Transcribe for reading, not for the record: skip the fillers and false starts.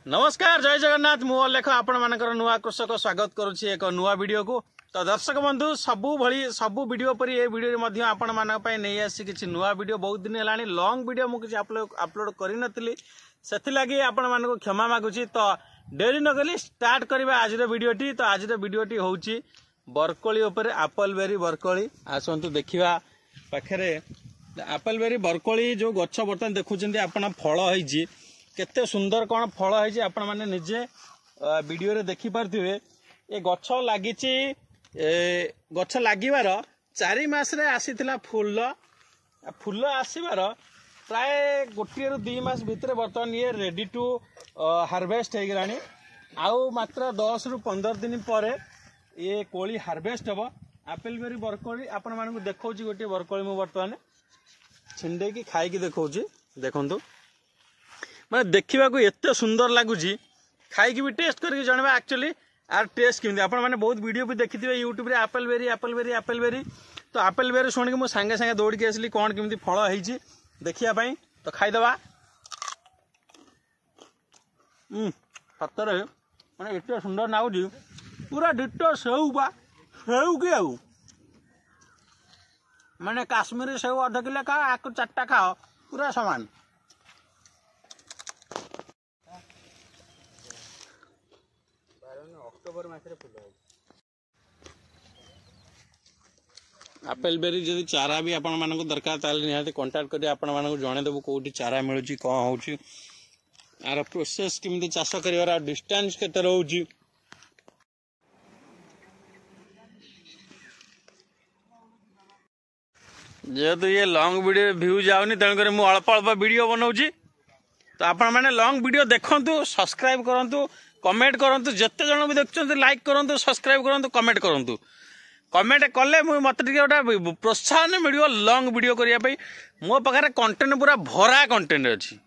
नमस्कार जय जगन्नाथ मु अलेख आपण मानकर नुआ कृषक स्वागत करुच्ची एक नुआ वीडियो को। तो दर्शक बंधु सबू वीडियो पर ये वीडियो मध्ये आपण मानक पई नै आसी किछि नुआ वीडियो बहुत दिन हेलानी लॉन्ग वीडियो मु किछि अपलोड करि नथिली सेति लागि आपण मानको क्षमा मागुछि। तो डेरी न कली स्टार्ट करबा आज रे वीडियोटी। तो आज रे वीडियोटी होउछि बरकोली ऊपर एप्पल बेरी बरकोली। आसंतु देखिबा पाखरे एप्पल बेरी बरकोली जो गच्छ बर्तन देखुछन्ती आपण फळ होइछि केते सुंदर कौन फल है आपण मैंने निजे वीडियो रे देखि पारथिबे। ए गच्छ लागिछि गच्छ लागिबार 4 मास रे आसीथिला फूल आसीबार प्राय 1 ରୁ 2 मास भितर बर्तमान ये रेडी टू हार्वेस्ट हो गलानी। आउ मात्र 10 ରୁ 15 दिन पर ये कोली हार्वेस्ट हम। एप्पल बेरी बरकोली आपण मानकु देखौछि गोटे बरकोली मु बर्तमान छिंडे की खाई की देखौछि। देखंतु मैं देखा एत सुंदर लगुच खाई भी टेस्ट करके जानवा एक्चुअली आर टेस्ट केमती आप बहुत वीडियो भी देखी थे यूट्यूब एप्पल बेरी तो एप्पल बेरी शुणी मुझे सांगे सांगे दौड़ के आसली कौन केमती फल होती देखापी। तो खाईदबा सतर मैंने एत सुंदर नागुच पूरा डिटो सेऊ कि आउ मैंने काश्मीरी सेऊ 1/2 किलो खाओ आपको 4टा खाओ पूरा सामान। एप्पल बेरी जदि चारा भी आपण मानक दरकार ताले निहाती कांटेक्ट करी आपण मानक जणे देबो कोठी चारा मिलुची कोन होउची आर प्रोसेस किमिति चाष करिवार डिस्टेंस केते रहउची। जेहेतु ये लॉन्ग वीडियो व्यू जाउनी तण करे मु अल्प अल्प वीडियो बनाउची। तो आपण माने लॉन्ग वीडियो देखंतु सब्सक्राइब करंतु कमेंट करंतु जत्ते जण भी देखछन्ते लाइक करंतु सब्सक्राइब करंतु कमेंट करंतु। कमेंट कले मत गोटे प्रोत्साहन मिल लॉन्ग वीडियो करने मो पाखे कंटेंट पूरा भरा कंटेंट अच्छी।